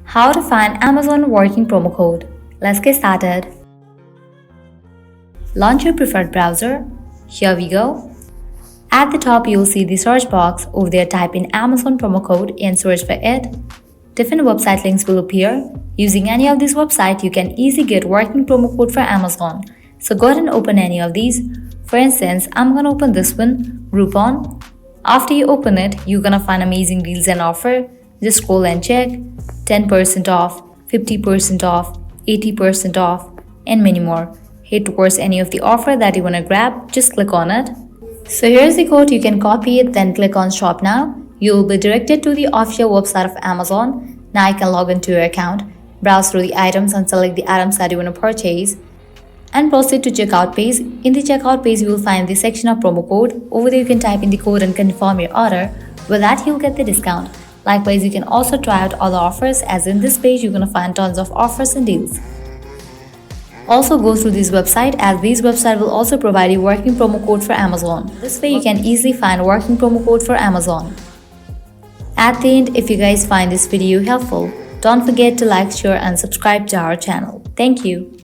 How to find Amazon working promo code. Let's get started. Launch your preferred browser. Here we go. At the top, you'll see the search box. Over there, type in Amazon promo code and search for it. Different website links will appear. Using any of these websites, you can easily get working promo code for Amazon. So go ahead and open any of these. For instance, I'm gonna open this one, Groupon. After you open it, you're gonna find amazing deals and offer. Just scroll and check. 10% off, 50% off, 80% off, and many more. Head towards any of the offer that you wanna grab, just click on it. So here's the code, you can copy it, then click on shop now. You'll be directed to the official website of Amazon. Now you can log into your account, browse through the items and select the items that you want to purchase and proceed to checkout page. In the checkout page, you will find the section of promo code. Over there you can type in the code and confirm your order. With that, you'll get the discount. Likewise, you can also try out other offers, as in this page you're going to find tons of offers and deals. Also go through this website, as this website will also provide a working promo code for Amazon. This way you can easily find working promo code for Amazon. At the end, if you guys find this video helpful, don't forget to like, share and subscribe to our channel. Thank you.